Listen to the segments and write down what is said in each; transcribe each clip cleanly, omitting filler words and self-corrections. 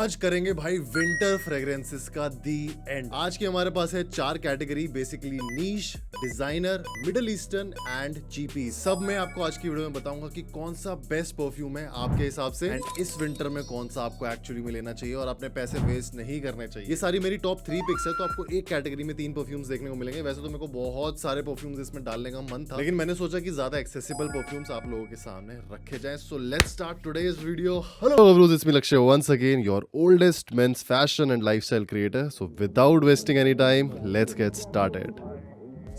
आज करेंगे भाई विंटर फ्रेग्रेंसेस का दी एंड। आज की हमारे पास है 4 category, basically niche, designer, middle eastern and GP. सब मैं आपको आज की वीडियो में बताऊंगा कि कौन सा बेस्ट परफ्यूम है आपके हिसाब से एंड इस विंटर में कौन सा आपको एक्चुअली में लेना चाहिए और अपने पैसे वेस्ट नहीं करने चाहिए। ये सारी मेरी टॉप 3 पिक्स है, तो आपको एक कैटेगरी में 3 परफ्यूम्स देखने को मिलेंगे। वैसे तो मेरे को बहुत सारे परफ्यूम्स इसमें डालने का मन था, लेकिन मैंने सोचा कि ज्यादा एक्सेसिबल परफ्यूम्स आप लोगों के सामने रखे जाएं। So let's start today's video. Hello Bros, it's me लक्ष्य once again, your oldest men's fashion and lifestyle creator. So without wasting any time, let's get started.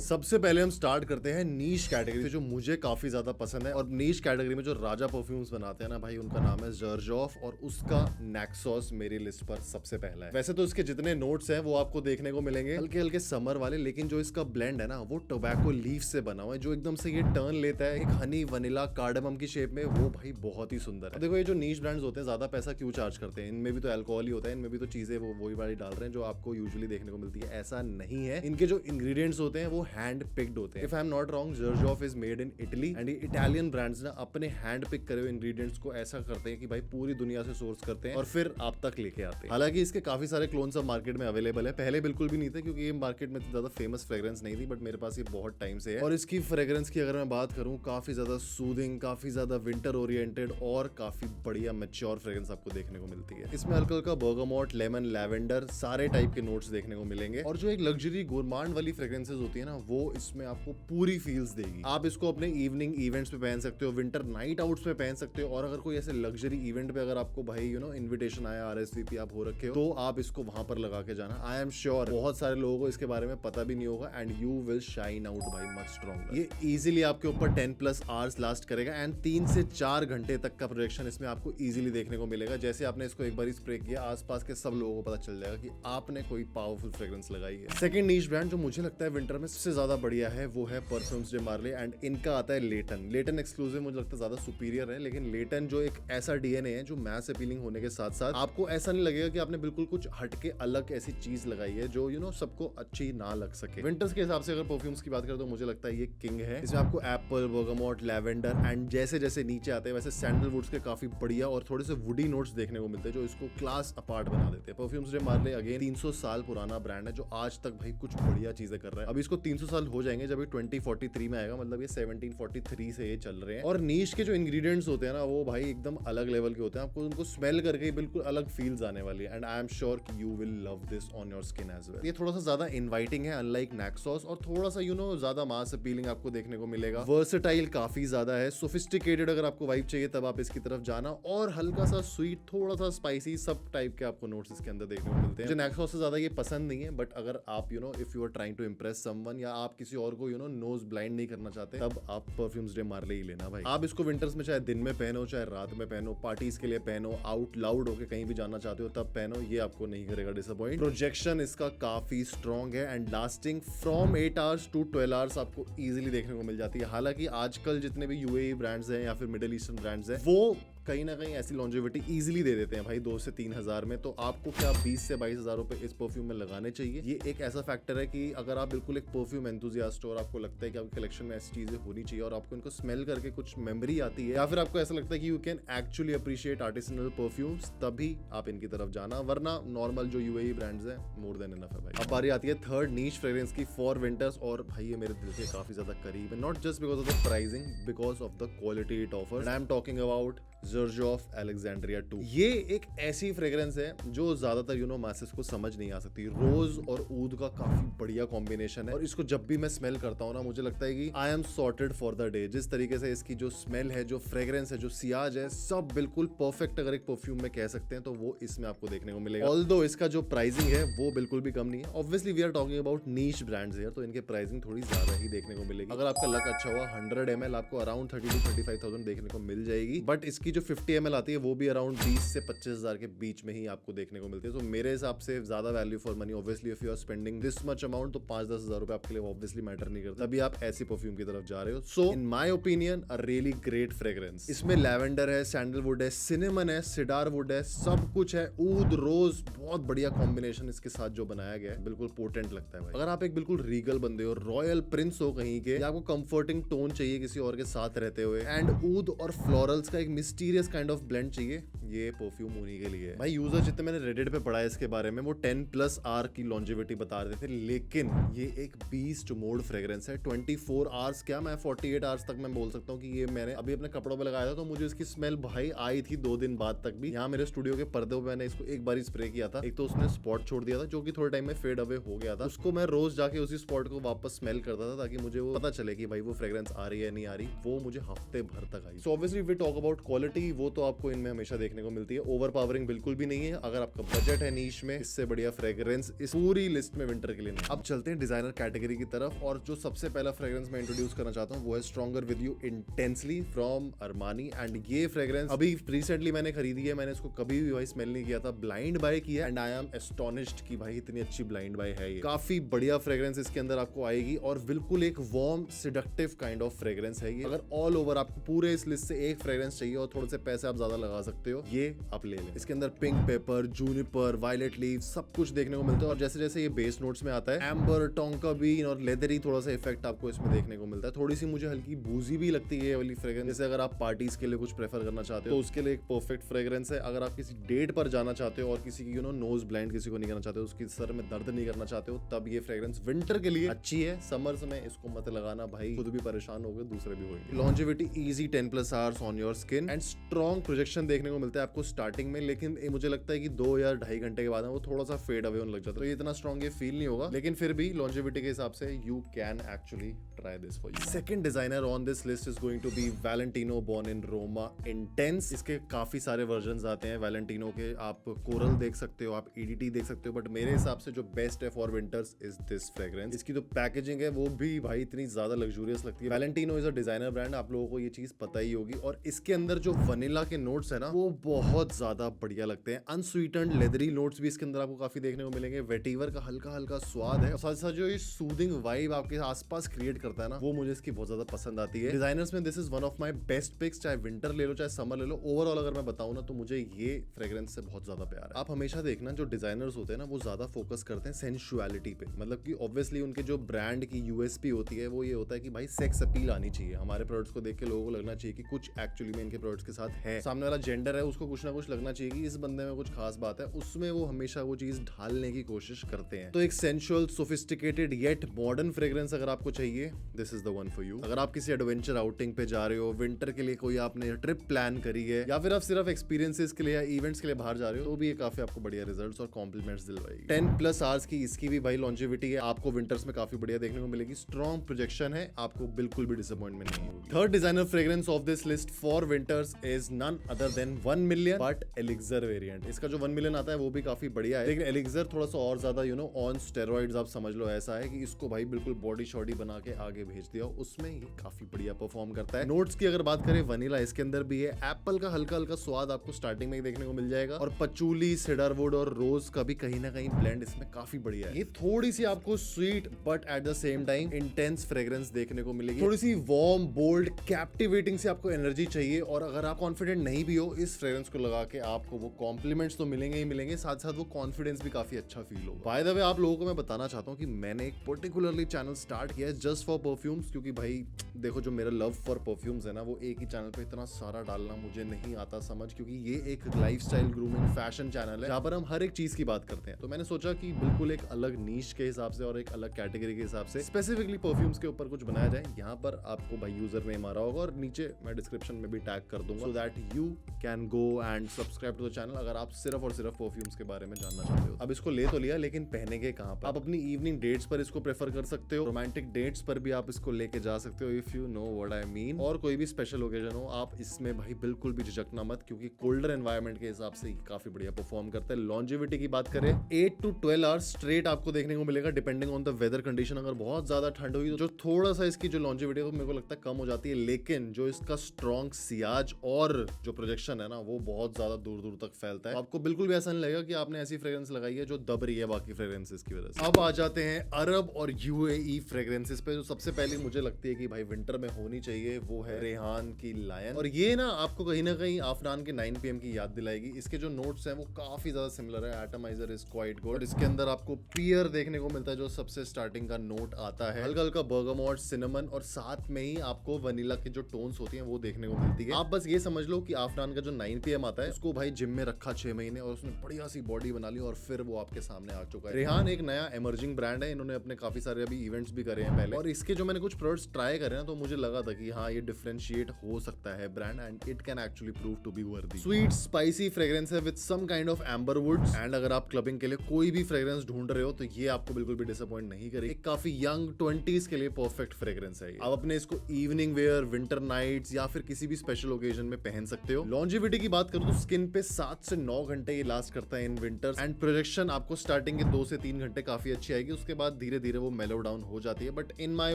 सबसे पहले हम स्टार्ट करते हैं नीश कैटेगरी से, जो मुझे काफी ज्यादा पसंद है। और नीश कैटेगरी में जो राजा परफ्यूम्स बनाते हैं ना भाई, उनका नाम है ज़र्जॉफ और उसका नैक्सॉस मेरी लिस्ट पर सबसे पहला है। वैसे तो इसके जितने नोट्स हैं वो आपको देखने को मिलेंगे हल्के हल्के समर वाले, लेकिन जो इसका ब्लेंड है ना वो टोबैको लीफ से बना हुआ है, जो एकदम से ये टर्न लेता है एक हनी वनीला कार्डमम की शेप में। वो भाई बहुत ही सुंदर है। देखो ये जो नीश ब्रांड्स होते हैं ज्यादा पैसा क्यों चार्ज करते हैं, इनमें भी तो अल्कोहल ही होता है, इनमें भी तो चीजें वो वही वाली डाल रहे हैं जो आपको यूजुअली देखने को मिलती है। ऐसा नहीं है, इनके जो इंग्रेडिएंट्स होते हैं वो हैंड पिक्ड होते हैं। If I am not wrong, Zarjoff is made in Italy and Italian brands ना अपने हैंड पिक करे हुए इंग्रेडिएंट्स को ऐसा करते हैं कि भाई पूरी दुनिया से सोर्स करते हैं और फिर आप तक लेके आते हैं। हालांकि इसके काफी सारे क्लोन्स अब मार्केट में अवेलेबल है, पहले बिल्कुल भी नहीं थे क्योंकि ये मार्केट में ज्यादा फेमस फ्रेग्रेंस नहीं थी, बट मेरे पास ये बहुत टाइम से है। और इसकी फ्रेग्रेंस की अगर मैं बात करूं, काफी ज्यादा सूदिंग, काफी ज्यादा विंटर ओरिएंटेड और काफी बढ़िया मैच्योर फ्रेग्रेंस आपको देखने को मिलती है। इसमें हल्का हल्का बर्गामोट, लेमन, लैवेंडर सारे टाइप के नोट्स देखने को मिलेंगे। और जो एक लग्जरी गोरमांड वाली फ्रेग्रेंसेस होती है ना, वो इसमें आपको पूरी फील्स देगी। आप इसको अपने इवनिंग इवेंट्स पे पहन सकते हो, विंटर नाइट आउट्स पे पहन सकते हो, और अगर कोई ऐसे लग्जरी इवेंट पे अगर आपको भाई इनविटेशन आया, RSVP आप हो रखे हो, तो आप इसको वहां पर लगा के जाना। आई एम श्योर बहुत सारे लोगों को इसके बारे में पता भी नहीं होगा and you will shine out भाई मच स्ट्रॉन्गर। ये इजीली आपके ऊपर 10+ आवर्स लास्ट करेगा एंड 3 से 4 घंटे तक का प्रोजेक्शन इसमें आपको इजीली देखने को मिलेगा। जैसे आपने इसको एक बार स्प्रे किया, आसपास के सब लोगों को पता चल जाएगा कि आपने कोई पावरफुल फ्रेग्रेंस लगाई है। सेकंड नीश ब्रांड जो मुझे लगता है विंटर में सबसे ज्यादा बढ़िया है वो है परफ्यूम्स डे मार्ले एंड इनका आता है लेटन। लेटन एक्सक्लूसिव मुझे लगता है ज्यादा सुपीरियर है, लेकिन लेटन जो एक ऐसा DNA है जो मैस अपीलिंग होने के साथ साथ आपको ऐसा नहीं लगेगा कि आपने बिल्कुल कुछ हटके अलग ऐसी चीज लगाई है जो सबको अच्छी ना लग सके। विंटर्स के हिसाब से अगर परफ्यूम्स की बात करें तो मुझे लगता है ये किंग है। इसमें आपको एप्पल, बर्गामोट, लैवेंडर एंड जैसे जैसे नीचे आते हैं वैसे सैंडलवुड्स के काफी बढ़िया और थोड़े से वुडी नोट्स देखने को मिलते हैं जो इसको क्लास अपार्ट बना देते हैं। परफ्यूम्स डे मार्ले अगेन 300 साल पुराना ब्रांड है जो आज तक भाई कुछ बढ़िया चीजें कर रहा है। अभी इसको 300 साल हो जाएंगे जब ये 2043 में आएगा, मतलब ये 1743 से ये चल रहे हैं। और नीश के जो इंग्रेडिएंट्स होते हैं ना वो भाई एकदम अलग लेवल के होते हैं, आपको उनको स्मेल करके बिल्कुल अलग फील्स आने वाली है एंड आई एम श्योर कि you will love this on your skin as well. ये थोड़ा सा ज्यादा इनवाइटिंग है अनलाइक नैक्सॉस, और थोड़ा सा ज्यादा मास अपीलिंग आपको देखने को मिलेगा। वर्सेटाइल काफी ज्यादा है, सोफिस्टिकेटेड अगर आपको वाइब चाहिए तब आप इसकी तरफ जाना, और हल्का सा स्वीट, थोड़ा सा स्पाइसी, सब टाइप के आपको नोट्स इसके अंदर देखने को मिलते हैं। मुझे नैक्सॉस से ज्यादा ये पसंद नहीं है, बट अगर आप if you are trying to impress someone या आप किसी और को नोज ब्लाइंड नहीं करना चाहते, तब आप परफ्यूम्स डे मार्ले ही लेना भाई। आप इसको विंटर्स में चाहे दिन में पहनो चाहे रात में पहनो, पार्टीज के लिए पहनो, आउट लाउड होके कहीं भी जाना चाहते हो तब पहनो, ये आपको नहीं करेगा डिसअपॉइंट। प्रोजेक्शन इसका काफी स्ट्रॉन्ग है and lasting from 8 hours to 12 hours आपको इजीली देखने को मिल जाती है। हालांकि आजकल जितने भी UAE ब्रांड्स हैं या फिर मिडिल ईस्टर्न ब्रांड्स हैं वो कहीं ना कहीं ऐसी लॉन्जेविटी इजीली दे देते हैं भाई 2 से 3 हजार में, तो आपको क्या 20 से 22 हजार रुपए इस परफ्यूम में लगाने चाहिए। ये एक ऐसा फैक्टर है कि अगर आप बिल्कुल एक परफ्यूम एंथुसियास्ट हो और आपको लगता है कि आपके कलेक्शन में ऐसी चीजें होनी चाहिए और आपको इनको स्मेल करके कुछ मेमोरी आती है, या फिर आपको ऐसा लगता है कि you can actually appreciate artisanal perfumes, तभी आप इनकी तरफ जाना, वरना नॉर्मल जो UAE ब्रांड्स हैं मोर देन इनफ है भाई। अब बारी आती है थर्ड नीश फ्रेग्रेंस की फॉर विंटर्स, और भाई ये मेरे दिल के काफी ज्यादा करीब है, not just because of the pricing, because of the quality it offers. I am talking about Zarjoff Alexandria 2। ये एक ऐसी फ्रेग्रेंस है जो ज्यादातर मासेस को समझ नहीं आ सकती। रोज और ऊद का काफी बढ़िया कॉम्बिनेशन है, और इसको जब भी मैं स्मेल करता हूँ ना मुझे लगता है कि I am sorted for the day. जिस तरीके से इसकी जो स्मेल है, जो फ्रेग्रेंस है, जो सियाज है, सब बिल्कुल परफेक्ट अगर एक परफ्यूम में कह सकते हैं तो वो इसमें आपको देखने को मिलेगा। ऑल्दो इसका जो प्राइसिंग है वो बिल्कुल भी कम नहीं है। Obviously we are talking about niche brands here, तो इनके प्राइसिंग थोड़ी ज्यादा ही देखने को मिलेगी। अगर आपका लक अच्छा हुआ 100 ml आपको अराउंड 30 to 35,000 देखने को मिल जाएगी, बट इसकी जो 50 ml आती है वो भी अराउंड 20 से 25 हजार के बीच में ही आपको देखने को मिलती है। तो मेरे हिसाब से ज्यादा value for money. Obviously if you are spending this much amount तो 5-10 हजार रुपए आपके लिए ऑब्वियसली मैटर नहीं करता, तभी आप ऐसी परफ्यूम की तरफ जा रहे हो। So in my opinion a really great fragrance. इसमें लैवेंडर है, सैंडलवुड है, सिनेमन है, सिडार वुड है, सब कुछ है, ऊद, रोज, बहुत बढ़िया कॉम्बिनेशन इसके साथ जो बनाया गया है, बिल्कुल पोटेंट लगता है भाई। अगर आप एक बिल्कुल रीगल बंदे हो, रॉयल प्रिंस हो कहीं के, या आपको कंफर्टिंग टोन चाहिए किसी और के साथ रहते हुए, एंड ऊद और फ्लोरल्स का एक मिस्टीरियस काइंड ऑफ ब्लेंड चाहिए, ये परफ्यूम उन्हीं के लिए है। भाई यूजर जितने मैंने रेडिट पे पढ़ा है इसके बारे में, वो 10+ आवर की लॉन्जेविटी बता रहे थे, लेकिन ये एक बीस्ट मोड फ्रेग्रेंस है। 24 आवर्स क्या, मैं 48 आवर्स तक मैं बोल सकता हूँ कि ये मैंने अभी अपने कपड़ों पे लगाया था तो मुझे इसकी स्मेल भाई आई थी 2 दिन बाद तक भी। यहाँ मेरे स्टूडियो के पर्दे पे मैंने इसको एक बार स्प्रे किया था, एक तो उसने स्पॉट छोड़ दिया था जो कि थोड़े टाइम में फेड अवे हो गया था। उसको मैं रोज जाके उसी स्पॉट को वापस स्मेल करता था ताकि मुझे वो पता चले कि भाई वो फ्रेग्रेंस आ रही है नहीं आ रही। वो मुझे हफ्ते भर तक आई। So obviously we talk about quality, वो तो आपको इनमें हमेशा देखने को मिलती है। ओवर पावरिंग बिल्कुल भी नहीं है। अगर आपका बजट है नीश में, इससे बढ़िया फ्रेग्रेंस इस पूरी लिस्ट में विंटर के लिए नहीं। अब चलते हैं डिजाइनर कैटेगरी की तरफ, और जो सबसे पहला फ्रेग्रेंस मैं इंट्रोड्यूस करना चाहता हूँ वो है stronger with you intensely from Armani. And ये फ्रेग्रेंस अभी रिसेंटली मैंने खरीदी है, मैंने इसको कभी भी भाई स्मेल नहीं किया था, ब्लाइंड बाय किया, एंड आई एम एस्टोनिश्ड कि भाई इतनी अच्छी ब्लाइंड बाय है ये। काफी बढ़िया फ्रेग्रेंस इसके अंदर आपको आएगी, और बिल्कुल एक warm seductive kind of fragrance है ये। अगर ऑल ओवर आपको पूरे इस लिस्ट से एक फ्रेग्रेंस चाहिए और थोड़े से पैसे आप ज्यादा लगा सकते हो, ये आप ले लें। इसके अंदर pink pepper, juniper, violet leaf सब कुछ देखने को मिलता है, और जैसे जैसे ये बेस नोट्स में आता है, एम्बर, टोंका बीन और लेदरी थोड़ा सा इफेक्ट आपको इसमें देखने को मिलता है। थोड़ी सी मुझे हल्की बूजी भी लगती है ये वाली फ्रेग्रेंस। जैसे अगर आप पार्टीज के लिए कुछ प्रेफर करना चाहते हो तो उसके लिए एक परफेक्ट फ्रेग्रेंस है। अगर आप किसी डेट पर जाना चाहते हो और किसी की नोज ब्लाइंड किसी को नहीं करना चाहते हो, उसकी सर में दर्द नहीं करना चाहते हो, तब ये फ्रेग्रेंस विंटर के लिए अच्छी है। समर्स में इसको मत लगाना भाई, खुद भी परेशान हो गए, दूसरे भी होंगे। Longevity easy 10+ hours on your skin, and strong projection देखने को मिलता है आपको स्टार्टिंग में, लेकिन मुझे लगता है कि 2 या 2.5 घंटे के बाद वो थोड़ा सा फेड अवे होने लग जाता है। तो ये इतना स्ट्रॉन्ग ये फील नहीं होगा, लेकिन फिर भी लॉन्जेविटी के हिसाब से you can actually try this for you. Second designer on this list is going to be Valentino Born in Roma Intense. इसके काफी सारे वर्जन्स आते हैं वैलेंटिनो के, आप कोरल देख सकते हो, आप ईडीटी देख सकते हो, बट मेरे हिसाब से जो बेस्ट है for winters is this fragrance. इसकी जो पैकेजिंग है वो भी भाई इतनी ज्यादा लग्जूरियस लगती है। Valentino is a designer brand, आप लोगों को ये चीज पता ही होगी, और इसके अंदर जो वनीला के नोट्स है ना वो बहुत ज्यादा बढ़िया लगते हैं। अनस्वीटेंड लेदरी नोट्स भी इसके अंदर आपको काफी देखने को मिलेंगे। वेटिवर का हल्का हल्का स्वाद है, साथ साथ जो ये सूदिंग वाइब आपके आसपास क्रिएट करता है ना, वो मुझे इसकी बहुत ज्यादा पसंद आती है। डिजाइनर्स में this is one of my best picks, चाहे विंटर ले लो चाहे समर ले लो। ओवरऑल अगर मैं बताऊं ना तो मुझे ये फ्रेग्रेंस से बहुत ज्यादा प्यार है। आप हमेशा देखना जो डिजाइनर्स होते हैं ना वो ज्यादा फोकस करते हैं सेंसुअलिटी पे, मतलब कि ऑब्वियसली उनके जो ब्रांड की यूएसपी होती है वो ये होता है कि भाई सेक्स अपील आनी चाहिए। हमारे प्रोडक्ट्स को देख के लोगों को लगना चाहिए कि कुछ एक्चुअली में इनके प्रोडक्ट्स के साथ है। सामने वाला जेंडर है उसको कुछ ना कुछ लगना चाहिए कि इस बंदे में कुछ खास बात है, उसमें वो हमेशा वो चीज ढालने की कोशिश करते हैं। तो एक sensual, sophisticated yet modern fragrance अगर आपको चाहिए, this is the one for you. अगर आप किसी एडवेंचर आउटिंग पे जा रहे हो, विंटर के लिए कोई आपने ट्रिप प्लान करी है, या फिर आप सिर्फ एक्सपीरियंसेस के लिए या इवेंट्स के लिए बाहर जा रहे हो, तो भी ये काफी आपको बढ़िया रिजल्ट्स और कॉम्प्लीमेंट्स दिलवाएगी। 10+ आवर्स की इसकी भी भाई लॉन्जेविटी है, आपको विंटर्स में काफी बढ़िया देखने को मिलेगी। स्ट्रॉन्ग प्रोजेक्शन है, आपको बिल्कुल भी डिसअपॉइंटमेंट नहीं होगी। Third designer fragrance of this list for winters is none other than 1 million but elixir variant. इसका जो 1 मिलियन आता है वो भी काफी बढ़िया है, लेकिन एलिक्सर थोड़ा सा और ज्यादा ऑन स्टेरॉइड्स आप समझ लो। ऐसा है कि इसको भाई बिल्कुल बॉडी शॉडी बना के आगे भेज दिया, उसमें ये काफी बढ़िया परफॉर्म करता है। नोट्स की अगर बात करें, वनीला इसके अंदर भी है, एप्पल का हल्का हल्का स्वाद आपको स्टार्टिंग में देखने को मिल जाएगा, और पचूली, सिडरवुड और रोज का भी कहीं ना कहीं ब्लेंड इसमें काफी बढ़िया है। ये थोड़ी सी आपको sweet but at the same time intense fragrance देखने को मिलेगी। थोड़ी सी वार्म, बोल्ड, कैप्टिवेटिंग से आपको एनर्जी चाहिए, और अगर आप कॉन्फिडेंट नहीं भी हो, इस फ्रेग्रेंस को लगा के आपको वो कॉम्प्लीमेंट्स तो मिलेंगे ही मिलेंगे, साथ साथ वो कॉन्फिडेंस भी काफी अच्छा फील हो। बाय द वे आप लोगों को मैं बताना चाहता हूँ कि मैंने एक पर्टिकुलरली चैनल स्टार्ट किया है जस्ट फॉर परफ्यूम्स, क्योंकि भाई देखो जो मेरा लव फॉर परफ्यूम्स है ना, वो एक ही चैनल पे इतना सारा डालना मुझे नहीं आता समझ, क्योंकि ये एक लाइफस्टाइल, ग्रूमिंग, फैशन चैनल है जहाँ पर हम हर एक चीज की बात करते हैं। तो मैंने सोचा कि बिल्कुल एक अलग नीश के हिसाब से और एक अलग कैटेगरी के हिसाब से स्पेसिफिकली परफ्यूम्स के ऊपर कुछ बनाया जाए। यहाँ पर आपको भाई यूजर नेम आ रहा होगा, और नीचे मैं डिस्क्रिप्शन में भी टैग कर दूंगा, so that you can go and subscribe to the channel अगर आप सिर्फ और सिर्फ परफ्यूम्स के बारे में जानना चाहते हो। अब इसको ले तो लिया, लेकिन पहनेंगे कहाँ पर? आप अपनी इवनिंग डेट्स पर इसको प्रेफर कर सकते हो, रोमांटिक डेट्स पर भी आप इसको लेके जा सकते हो, if you know what I mean. और कोई भी स्पेशल ओकेजन हो, आप इसमें भाई बिल्कुल भी झिझकना मत, क्योंकि कोल्डर एनवायरनमेंट के हिसाब से काफी बढ़िया परफॉर्म करता है। लॉन्जेविटी की बात करें, 8 to 12 आवर्स स्ट्रेट आपको देखने को मिलेगा, depending on the weather condition. अगर बहुत ज्यादा ठंड होगी तो जो थोड़ा सा इसकी जो लॉन्जेविटी है मेरे को लगता है कम हो जाती है, लेकिन जो इसका स्ट्रॉन्ग सियाज और जो प्रोजेक्शन है ना, वो बहुत ज्यादा दूर दूर तक फैलता है। आपको बिल्कुल भी ऐसा नहीं लगेगा कि आपने ऐसी फ्रेग्रेंस लगाई है जो दब रही है बाकी फ्रेग्रेंसेस की वजह से। अब आ जाते हैं अरब और यूएई फ्रेग्रेंसेस पे। जो सबसे पहले मुझे लगती है कि भाई विंटर में होनी चाहिए, वो है रेहान की लायन, और ये ना आपको कहीं ना कहीं अफनान के 9 PM की याद दिलाएगी। इसके जो नोट्स हैं वो काफी ज्यादा सिमिलर है, एटमाइजर इज क्वाइट गुड। इसके अंदर आपको पियर देखने को मिलता है जो सबसे स्टार्टिंग का नोट आता है, हल्का हल्का बर्गमोट, सिनेमन, और साथ में ही आपको वनीला की जो टोन्स होती हैं वो देखने को मिलती है। आप बस ये समझ लो कि आफरान का जो 9 PM आता है उसको भाई जिम में रखा 6 महीने और उसने बढ़िया सी बॉडी बना ली और फिर वो आपके सामने आ चुका है। रेहान एक नया इमर्जिंग ब्रांड है, इन्होंने अपने काफी सारे अभी इवेंट्स भी करे हैं पहले, और इसके जो मैंने कुछ प्रोडक्ट्स ट्राई करे ना तो मुझे लगा था कि हाँ ये डिफरेंशिएट हो सकता है brand and it can actually prove to be worthy. Sweet spicy fragrance है with some kind of amber woods, and अगर आप क्लबिंग के लिए कोई भी फ्रेग्रेंस ढूंढ रहे हो तो ये आपको बिल्कुल भी डिसअपॉइंट नहीं करेगी। एक काफी यंग 20s के लिए परफेक्ट फ्रेग्रेंस है ये। आप अपने इसको इवनिंग वेयर, विंटर नाइट्स या फिर किसी भी स्पेशल ओकेजन में पहन सकते हो। लॉन्जिविटी की बात करूं तो स्किन पे 7 से 9 घंटे ये लास्ट करता है इन विंटर्स, एंड प्रोजेक्शन आपको स्टार्टिंग के 2 से 3 घंटे काफी अच्छी आएगी, उसके बाद धीरे धीरे वो मेलो डाउन हो जाती है। But in my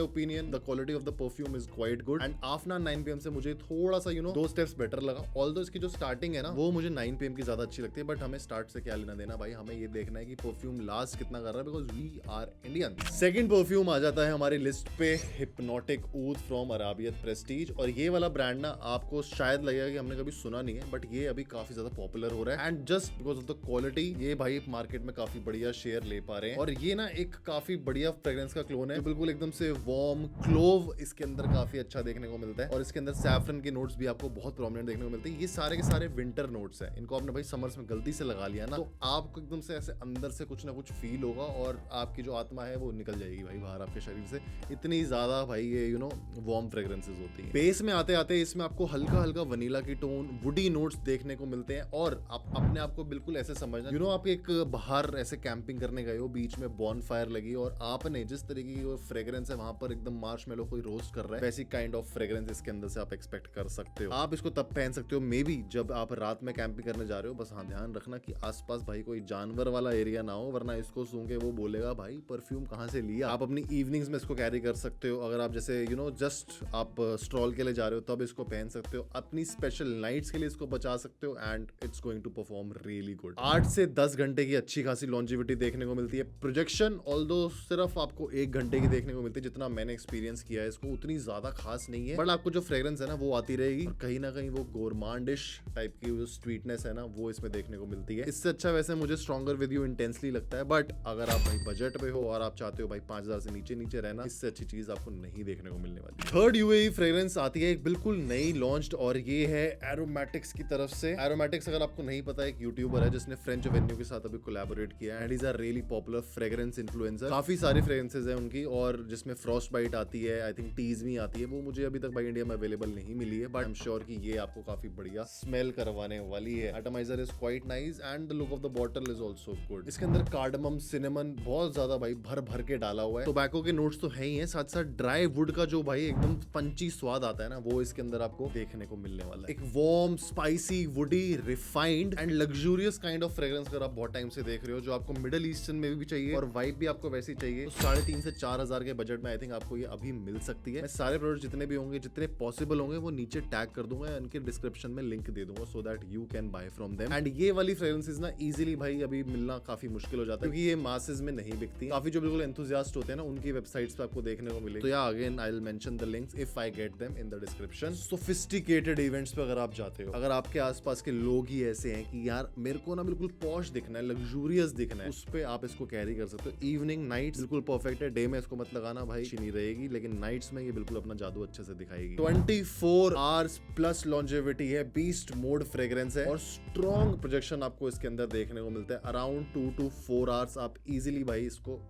opinion the quality of the perfume is quite good, and after 9 PM से मुझे थोड़ा सा 2 स्टेप्स बेटर लगा। ऑल्दो इसकी जो स्टार्टिंग है ना वो मुझे 9 PM की ज्यादा अच्छी लगती है, बट हमें स्टार्ट से क्या लेना देना भाई, हमें ये देखना है कि परफ्यूम लास्ट कितना कर रहा है, because we are Indian. Second perfume आ जाता है हमारी लिस्ट पे, hypnotic oud from Arabiyat Prestige, और ये वाला ब्रांड ना आपको शायद लगेगा कि हमने कभी सुना नहीं है, बट ये अभी काफी ज्यादा पॉपुलर हो रहा है, and just because of the quality ये भाई मार्केट में काफी बढ़िया शेयर ले पा रहे हैं। और ये ना एक काफी बढ़िया फ्रेग्रेंस का क्लोन है, बिल्कुल एकदम से वार्म क्लोव इसके अंदर काफी अच्छा देखने को मिलता है, और इसके अंदर सैफरन के नोट्स भी आपको बहुत प्रोमिनेंट देखने को मिलते हैं। ये सारे के सारे विंटर नोट्स हैं, इनको आपने भाई समर्स में गलती से लगा लिया ना तो आपको एकदम से ऐसे अंदर से कुछ ना कुछ फील होगा और आपकी जो आत्मा है वो निकल जाएगी भाई बाहर आपके शरीर से, इतनी ज्यादा भाई ये वार्म फ्रेग्रेंसेस होती है। बेस में आते आते इसमें आपको हल्का हल्का वनीला की टोन, वुडी नोट्स देखने को मिलते हैं, और आप अपने आप को बिल्कुल ऐसे समझना आप एक बाहर ऐसे कैंपिंग करने गए हो, बीच में बॉन फायर लगी और आपने जिस तरीके की फ्रेग्रेंस है वहां पर एकदम मार्शमेलो कोई रोस्ट कर रहा है, वैसी काइंड ऑफ फ्रेग्रेंस इसके अंदर से आप एक्सपेक्ट कर सकते हो। आप इसको तब पहन सकते हो मे बी जब आप रात में कैंपिंग करने जा रहे हो, बस हाँ ध्यान रखना कि आसपास भाई कोई जानवर वाला एरिया ना हो, वरना इसको सूंघ के वो बोलेगा भाई परफ्यूम कहाँ से लिया। आप अपनी इवनिंग्स में इसको कैरी कर सकते हो, अगर आप जैसे जस्ट आप स्ट्रॉल के लिए जा रहे हो तब इसको पहन सकते हो, अपनी स्पेशल नाइट्स के लिए इसको बचा सकते हो, and it's going to perform really good. 8 से 10 घंटे की अच्छी खासी लॉन्जिविटी देखने को मिलती है। प्रोजेक्शन ऑल्दो सिर्फ आपको 1 घंटे की देखने को मिलती है, जितना मैंने एक्सपीरियंस किया है इसको उतनी ज्यादा खास नहीं है, बट आपको जो फ्रेग्रेंस है ना वो आती रहेगी, कहीं ना कहीं वो गोरमांडिश टाइप की जो स्वीटनेस है ना वो इसमें देखने को मिलती है। इससे अच्छा वैसे मुझे स्ट्रॉन्गर विद यू इंटेंसली लगता है, बट अगर आप भाई बजट पे हो और आप चाहते हो भाई 5000 से नीचे नीचे रहना, इससे अच्छी चीज आपको नहीं देखने को मिलने वाली। थर्ड यूएई फ्रेग्रेंस आती है एक बिल्कुल नई लॉन्च्ड, और ये है एरोमेटिक्स की तरफ से। एरोमेटिक्स अगर आपको नहीं पता, एक यूट्यूबर है जिसने फ्रेंच वेन्यू के साथ अभी कोलैबोरेट किया है, and is a really popular fragrance influencer. काफी सारी फ्रेग्रेंसेस है उनकी, और जिसमें फ्रॉस्ट बाइट आती है, आई थिंक टीज भी आती है, वो मुझे अभी तक भाई इंडिया में अवेलेबल नहीं मिली है, बट आई एम श्योर कि ये आपको काफी बढ़िया स्मेल करवाने वाली है। Atomizer is quite nice and the look of the bottle is also good. इसके अंदर कार्डमम, सिनेमन बहुत ज्यादा भाई भर भर के डाला हुआ है। टोबैको के नोट्स तो है ही है, साथ साथ ड्राई वुड का जो भाई एकदम पंची स्वाद आता है ना वो इसके अंदर आपको देखने को मिलने वाला है। एक warm, spicy, woody, refined and luxurious kind of fragrance अगर आप बहुत टाइम से देख रहे हो, जो आपको मिडिल ईस्टर्न में भी चाहिए और वाइब भी आपको वैसी चाहिए, तो 3.5 से 4,000 के बजट में आई थिंक आपको ये अभी मिल सकती है। मैं सारे प्रोडक्ट जितने भी होंगे, जितने पॉसिबल होंगे, वो नीचे टैग कर दूंगा, इनके डिस्क्रिप्शन में लिंक दे दूंगा, so that you can buy from them. And ये वाली फ्रेग्रेंसेस ना इजीली भाई अभी मिलना काफी मुश्किल हो जाता है, क्योंकि ये मासेस में नहीं बिकती। काफी जो बिल्कुल एंथुसियास्ट होते हैं ना उनकी वेबसाइट्स पे आपको देखने को मिलेगी। तो या again I will mention the links if I get them in the description. Sophisticated events पे अगर आप जाते हो, अगर आपके आसपास के लोग ही ऐसे हैं कि यार मेरे को ना बिल्कुल पॉश दिखना है, लग्जूरियस दिखना है, उस पे आप इसको कैरी कर सकते हो। इवनिंग, नाइट्स बिल्कुल परफेक्ट है। डे में इसको मत लगाना भाई, अच्छी नहीं रहेगी, लेकिन नाइट्स में ये बिल्कुल अपना जादू अच्छे से दिखाएगी। 24 आवर्स प्लस लॉन्जेविटी है, बीस्ट मोड फ्रेग्रेंस है, और स्ट्रॉन्ग प्रोजेक्शन आपको इसके अंदर देखने को मिलता है। अराउंड 2 to 4 आवर्स आप इजीली भाई इसको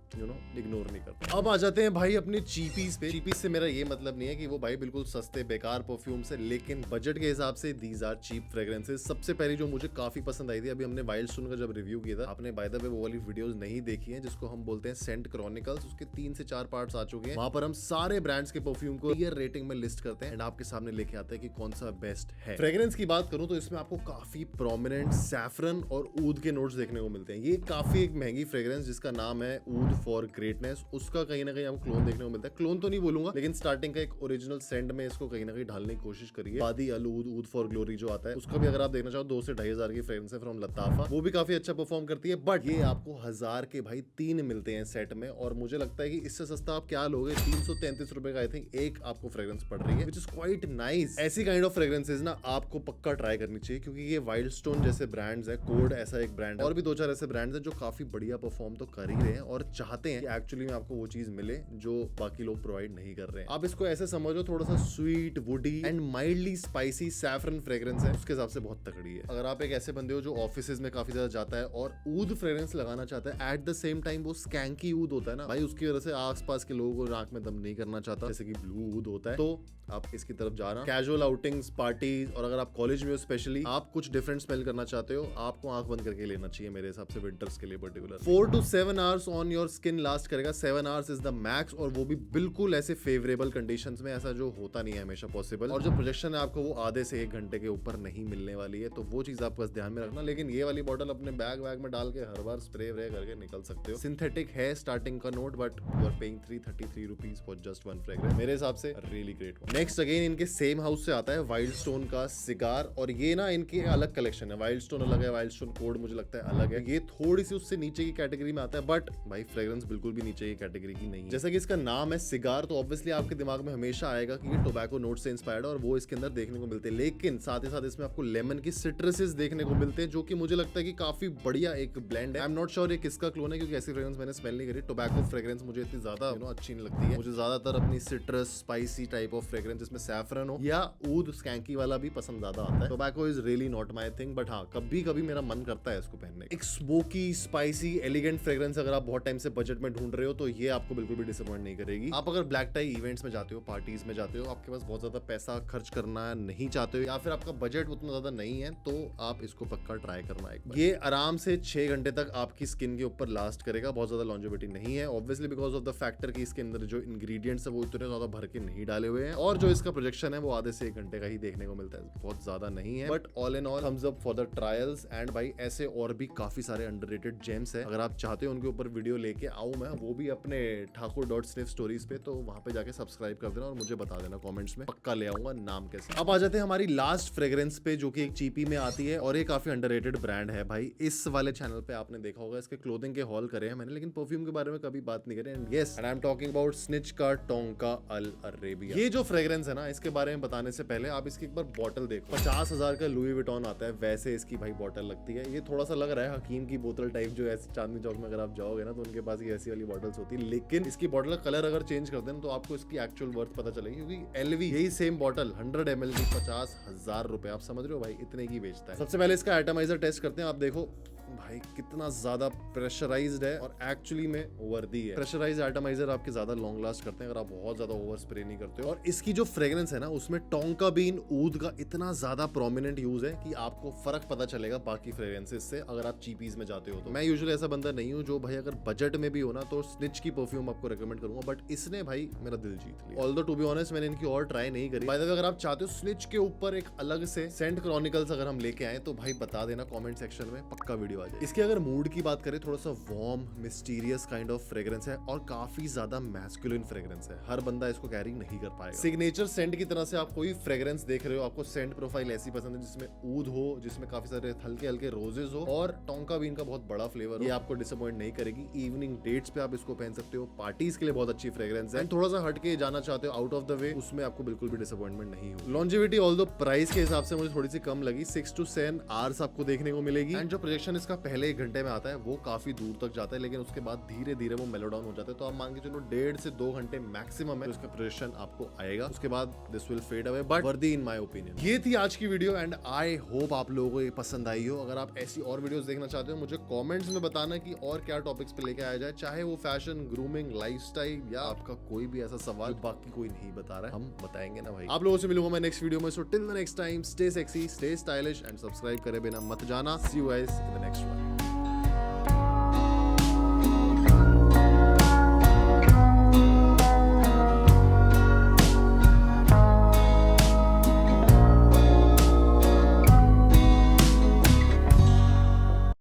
इग्नोर नहीं करते। अब आ जाते हैं भाई अपने चीपीज पे। चीपीज से मेरा ये मतलब नहीं है कि वो भाई बिल्कुल सस्ते बेकार परफ्यूम्स है, लेकिन बजट के हिसाब से दीज आर चीप फ्रेग्रेंसेस। सबसे पहली जो मुझे काफी पसंद आई थी, अभी हमने वाइल्डस्टोन का जब रिव्यू किया था, आपने बाय द वे वो वाली वीडियोस नहीं देखी है जिसको हम बोलते हैं सेंट क्रॉनिकल्स, उसके 3 से 4 पार्ट्स आ चुके हैं। वहां पर हम सारे ब्रांड्स के परफ्यूम को ईयर रेटिंग में लिस्ट करते हैं एंड आपके सामने लेके आते हैं कि कौन सा बेस्ट है। फ्रेग्रेंस की बात करूं तो इसमें आपको काफी प्रोमिनेंट सैफरन और ऊद के नोट्स देखने को मिलते हैं। ये काफी एक महंगी फ्रेग्रेंस जिसका नाम है ऊद फॉर ग्रेटनेस, उसका कहीं ना कहीं आपको क्लोन देखने को मिलता है। क्लोन तो नहीं बोलूंगा, लेकिन स्टार्टिंग का एक ओरिजिनल सेंट में इसको कहीं ना कहीं ढालने की कोशिश करिए। बादी अल ऊद, ऊद फॉर ग्लोरी जो आता है, उसका भी अगर आप देखना चाहो 2 से 2,500 की फ्रेग्रेंस है फ्रॉम लताफा, वो भी काफी अच्छा परफॉर्म करती है। बट ये आपको 1000 के भाई 3 मिलते हैं सेट में, और मुझे लगता है कि इससे सस्ता आप क्या लोगे। 333 रुपए का आई थिंक एक आपको फ्रेग्रेंस पड़ रही है, विच इज क्वाइट नाइस। ऐसी काइंड ऑफ फ्रेग्रेंसेस ना आपको पक्का ट्राई करनी चाहिए, क्योंकि ये वाइल्डस्टोन जैसे ब्रांड्स है, कोड ऐसा एक ब्रांड है, और भी 2-4 ऐसे ब्रांड्स हैं जो काफी बढ़िया परफॉर्म तो कर ही रहे हैं और चाहते हैं कि एक्चुअली में आपको वो चीज मिले जो बाकी लोग प्रोवाइड नहीं कर रहे हैं। आप इसको ऐसे समझो, थोड़ा सा sweet, woody and mildly spicy saffron fragrance है उसके हिसाब से बहुत तगड़ी है। अगर आप एक ऐसे बंदे हो जो ऑफिसेज में काफी ज्यादा जाता है और ऊद फ्रेग्रेंस लगाना चाहता है एट द सेम टाइम वो स्कैंकी ऊद होता है ना भाई, उसकी वजह से आसपास के लोगों को नाक में दम नहीं करना चाहता, जैसे कि ब्लू ऊद होता है, तो आप इसकी तरफ जाना। कैजुअल आउटिंग्स, पार्टीज, और अगर आप कॉलेज में हो स्पेशली, आप कुछ डिफरेंट स्मेल करना चाहते हो, आपको आंख बंद करके लेना चाहिए मेरे हिसाब से विंटर्स के लिए particular. 4 to 7 hours on your skin last करेगा, 7 आवर्स इज द मैक्स, और वो भी बिल्कुल ऐसे फेवरेबल कंडीशंस में, ऐसा जो होता नहीं है हमेशा पॉसिबल। और जो प्रोजेक्शन है आपको वो आधे से 1 घंटे के ऊपर नहीं मिलने वाली है, तो वो चीज आप बस ध्यान में रखना। लेकिन ये वाली बॉटल अपने बैग में डाल के हर बार स्प्रे व्रे करके निकल सकते हो। सिंथेटिक है स्टार्टिंग का note, but you are paying 333 rupees for just 1 fragrance, मेरे हिसाब से रियली ग्रेट। नेक्स्ट अगेन इनके सेम हाउस से आता है वाइल्ड स्टोन का सिगार, और ये ना इनकी अलग कलेक्शन है। वाइल्ड स्टोन अलग है, वाइल्ड स्टोन कोड मुझे लगता है अलग है, ये थोड़ी सी उससे नीचे की कैटेगरी में आता है, बट भाई फ्रेग्रेंस बिल्कुल भी नीचे की कैटेगरी की नहीं है। जैसा कि इसका नाम है सिगार, तो ऑब्वियसली आपके दिमाग में हमेशा आएगा कि ये टोबैको नोट से इंस्पायर्ड है, और वो इसके अंदर देखने को मिलते हैं। लेकिन साथ ही साथ इसमें आपको लेमन की सिट्रसेस देखने को मिलते हैं, जो कि मुझे लगता है कि काफी बढ़िया एक ब्लेंड है। आई एम नॉट श्योर ये किसका क्लोन है, क्योंकि ऐसी फ्रेग्रेंस मैंने स्मेल नहीं करी। टोबैको फ्रेग्रेंस मुझे इतनी ज्यादा अच्छी नहीं लगती है। मुझे ज्यादातर अपनी citrus spicy type of fragrance जिसमें सैफरन हो या ऊद स्कैंकी वाला भी पसंद ज्यादा आता है। Tobacco is really not my thing, but हाँ कभी कभी मेरा मन करता है इसको पहनने। एक स्मोकी स्पाइसी एलिगेंट फ्रेग्रेंस अगर आप बहुत टाइम से बजट में ढूंढ रहे हो तो ये आपको बिल्कुल भी डिसअपॉइंट नहीं करेगी। आप अगर ब्लैक टाई इवेंट्स में जाते हो, पार्टीज में जाते हो, आपके पास बहुत ज्यादा पैसा खर्च करना नहीं चाहते हो, या फिर आपका बजट उतना ज्यादा नहीं है, तो आप इसको पक्का ट्राई करना एक बार। ये आराम से 6 घंटे तक आपकी स्किन के ऊपर लास्ट करेगा, बहुत ज्यादा लॉन्जेविटी नहीं है, obviously because of the factor कि इसके अंदर जो इंग्रेडिएंट्स है वो इतने ज्यादा भर के नहीं डाले हुए हैं, और जो इसका प्रोजेक्शन है वो आधे से 1 घंटे का ही देखने को मिलता है, बहुत ज्यादा नहीं है। But all in all thumbs up for the trials. And भाई ऐसे और भी काफी सारे अंडररेटेड जेम्स है, अगर आप चाहते हो उनके ऊपर वीडियो लेके आऊं मैं, वो भी अपने ठाकुर.sniff स्टोरीज पे, तो वहां पे जाके सब्सक्राइब कर देना और मुझे बता देना कमेंट्स में, पक्का ले आऊंगा नाम कैसे। अब आ जाते हैं हमारी लास्ट फ्रेग्रेंस पे, जो कि एक चीपी में आती है, और ये काफी अंडररेटेड ब्रांड है भाई। इस वाले चैनल पे आपने देखा होगा इसके क्लोथिंग के हॉल करे हैं मैंने, लेकिन परफ्यूम के बारे में कभी बात नहीं करी। And yes, and I am talking about snitch का टोंका अल अरेबिया। ये जो फ्रेग्रेंस है ना, इसके बारे में बताने से पहले आप इसकी एक बार बॉटल देखो। 50,000 का लुई विटॉन आता है, वैसे इसकी भाई बॉटल लगती है। ये थोड़ा सा लग रहा है हकीम की बोतल टाइप, जो ऐसे चांदनी चौक में अगर आप जाओगे ना तो उनके पास ये ऐसी वाली बॉटल्स होती है, लेकिन इसकी बॉटल का कलर अगर चेंज कर दें तो आपको इसकी एक्चुअल वर्थ पता चलेगी, क्योंकि एलवी यही सेम बॉटल 100 ml की 50,000 रुपए, आप समझ रहे हो भाई, इतने की बेचता है। सबसे पहले इसका एटमाइजर टेस्ट करते हैं। आप देखो भाई कितना ज्यादा प्रेशराइज्ड है, और एक्चुअली में वर्दी है। प्रेशराइज्ड एटमाइजर आपके ज्यादा लॉन्ग लास्ट करते हैं अगर आप बहुत ज्यादा ओवर स्प्रे नहीं करते हो। और इसकी जो फ्रेग्रेंस है ना, उसमें टोंका बीन ऊद का इतना ज्यादा प्रोमिनेंट यूज है कि आपको फर्क पता चलेगा बाकी फ्रेग्रेंसेस से, अगर आप चीपीज में जाते हो तो। मैं यूजुअली ऐसा बंदा नहीं हूं जो भाई अगर बजट में भी हो ना तो स्निच की परफ्यूम आपको रेकमेंड करूंगा, बट इसने भाई मेरा दिल जीत लिया। ऑल्दो टू बी ऑनेस्ट मैंने इनकी और ट्राई नहीं करी। बाय द वे, अगर आप चाहते हो स्निच के ऊपर एक अलग से सेंट क्रॉनिकल्स अगर हम लेके आए तो भाई बता देना कमेंट सेक्शन में, पक्का वीडियो आ जाए। इसके अगर मूड की बात करें, थोड़ा सा warm mysterious kind of fragrance है, और काफी ज्यादा मैस्कुलिन फ्रेग्रेंस है। हर बंदा इसको कैरी नहीं कर पाएगा। सिग्नेचर सेंट की तरह से आप कोई फ्रेग्रेंस देख रहे हो, आपको सेंट प्रोफाइल ऐसी पसंद है जिसमें ऊद हो, जिसमें काफी सारे हल्के हल्के रोजेस हो, और टोंका बीन का बहुत बड़ा फ्लेवर हो, ये आपको डिसअपॉइंट नहीं करेगी। इवनिंग डेट्स पे आप इसको पहन सकते हो, पार्टीज के लिए बहुत अच्छी फ्रेग्रेंस है। थोड़ा सा हटके जाना चाहते हो आउट ऑफ द वे, उसमें आपको बिल्कुल भी डिसअपॉइंटमेंट नहीं हो। लॉन्जेविटी ऑल्दो प्राइस के हिसाब से मुझे थोड़ी सी कम लगी, 6 to 7 आवर्स आपको देखने को मिलेगी। एंड जो प्रोजेक्शन इसका पहले 1 घंटे में आता है वो काफी दूर तक जाता है, लेकिन उसके बाद धीरे धीरे वो मेलो डाउन हो जाता है। तो आप मान के चलो 1.5 से 2 घंटे मैक्सिमम है उसका प्रोजेक्शन आपको आएगा, उसके बाद this will fade away, but worthy in my opinion. ये थी आज की वीडियो, एंड आई होप आप लोगों को ये पसंद आई हो। अगर आप ऐसी और वीडियोस देखना चाहते हो, मुझे कमेंट्स में बताना कि और क्या टॉपिक्स पे लेके आया जाए, चाहे वो फैशन, ग्रूमिंग, लाइफस्टाइल, या आपका कोई भी ऐसा सवाल बाकी कोई नहीं बता रहा है, हम बताएंगे ना भाई। आप लोगों से मिलूंगा मैं नेक्स्ट वीडियो में। So till the next time, stay sexy, stay stylish, and subscribe करे बिना मत जाना। See you guys in the next